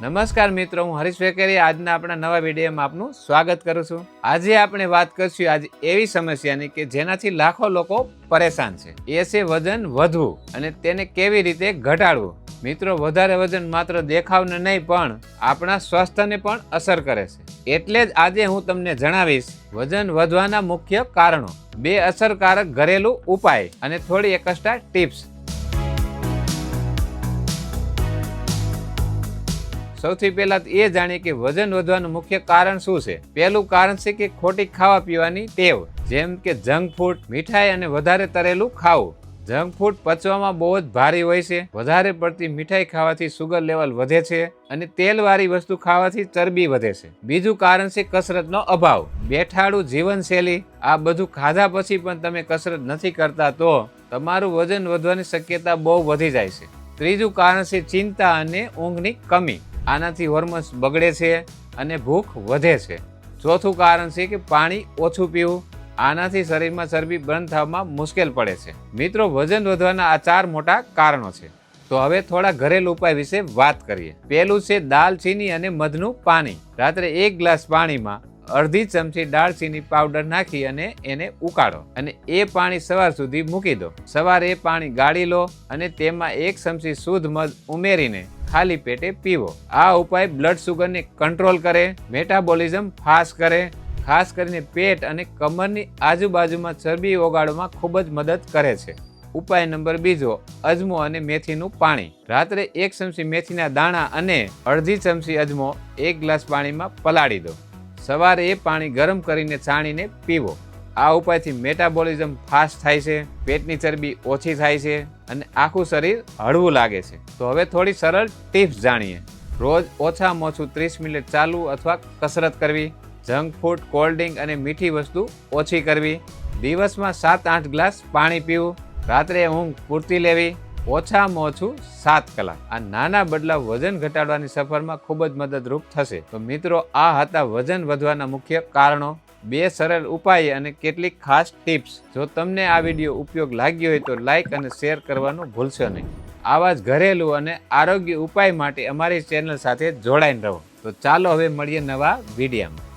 નમસ્કાર મિત્રો, હું હરીશ વેકરી આજના આપણા નવા વિડીયોમાં આપનું સ્વાગત કરું છું। આજે આપણે વાત કરશું આજે એવી સમસ્યાની કે જેનાથી લાખો લોકો પરેશાન છે, એ છે વજન વધવું અને તેને કેવી રીતે ઘટાડવું। મિત્રો, વધારે વજન માત્ર દેખાવને નહીં પણ આપણા સ્વાસ્થ્યને પણ અસર કરે છે, એટલે જ આજે હું તમને જણાવીશ વજન વધવાના મુખ્ય કારણો, 2 અસરકારક ઘરેલું ઉપાય અને થોડી એક્સ્ટ્રા ટિપ્સ। સૌથી પહેલા એ જાણીએ કે વજન વધવાનું મુખ્ય કારણ શું છે। પહેલું કારણ છે કે ખોટી ખાવા પીવાની ટેવ, જેમ કે જંક ફૂડ, મીઠાઈ અને વધારે તળેલું ખાવું। જંક ફૂડ પચવામાં બહુ જ ભારે હોય છે। વધારે પડતી મીઠાઈ ખાવાથી સુગર લેવલ વધે છે અને તેલવાળી વસ્તુ ખાવાથી ચરબી વધે છે। બીજું કારણ છે કસરતનો અભાવ, બેઠાડું જીવનશૈલી। આ બધું ખાધા પછી પણ તમે કસરત નથી કરતા તો તમારું વજન વધવાની શક્યતા બહુ વધી જાય છે। ત્રીજું કારણ છે ચિંતા અને ઊંઘની કમી, આનાથી હોર્મોન્સ બગડે છે અને ભૂખ વધે છે। ચોથું કારણ છે કે પાણી ઓછું પીવું, આનાથી શરીરમાં ચરબી બર્ન થવામાં મુશ્કેલ પડે છે। મિત્રો, વજન વધવાના આ 4 મોટા કારણો છે, તો હવે થોડા ઘરેલું ઉપાય વિશે વાત કરીએ। પહેલું છે દાલચીની અને મધનું પાણી। રાત્રે 1 ગ્લાસ પાણીમાં અડધી ચમચી દાળચીની પાવડર નાખી અને એને ઉકાળો અને એ પાણી સવાર સુધી મૂકી દો। સવારે એ પાણી ગાળી લો અને તેમાં 1 ચમચી શુદ્ધ મધ ઉમેરીને ખાલી પેટે પીવો। આ ઉપાય બ્લડ શુગરને કંટ્રોલ કરે, મેટાબોલિઝમ ફાસ્ટ કરે, ખાસ કરીને પેટ અને કમરની આજુબાજુમાં ચરબી ઓગાળવામાં ખૂબ જ મદદ કરે છે। ઉપાય નંબર 2, અજમો અને મેથીનું પાણી। રાત્રે 1 ચમચી મેથીના દાણા અને અડધી ચમચી અજમો 1 ગ્લાસ પાણીમાં પલાળી દો। સવારે એ પાણી ગરમ કરીને છાણીને પીવો। આ ઉપાયથી મેટાબોલિઝમ ફાસ્ટ થાય છે, પેટની ચરબી ઓછી થાય છે અને આખું શરીર હળવું લાગે છે। તો હવે થોડી સરળ ટિપ્સ જાણીએ। રોજ ઓછામાં ઓછું 30 મિનિટ ચાલવું અથવા કસરત કરવી, જંક ફૂડ, કોલ્ડ ડ્રિંક અને મીઠી વસ્તુ ઓછી કરવી, દિવસમાં 7-8 ગ્લાસ પાણી પીવું, રાત્રે ઊંઘ પૂરતી લેવી, ઓછામાં ઓછું 7 કલાક। આ નાના બદલાવ વજન ઘટાડવાની સફરમાં ખૂબ જ મદદરૂપ થશે। તો મિત્રો, આ હતા વજન વધવાના મુખ્ય કારણો, 2 સરળ ઉપાય અને કેટલીક ખાસ ટિપ્સ। જો તમને આ વિડીયો ઉપયોગ લાગ્યો હોય તો લાઈક અને શેર કરવાનું ભૂલશો નહીં। આવા જ ઘરેલું અને આરોગ્ય ઉપાય માટે અમારી ચેનલ સાથે જોડાઈને રહો। તો ચાલો હવે મળીએ નવા વિડીયોમાં।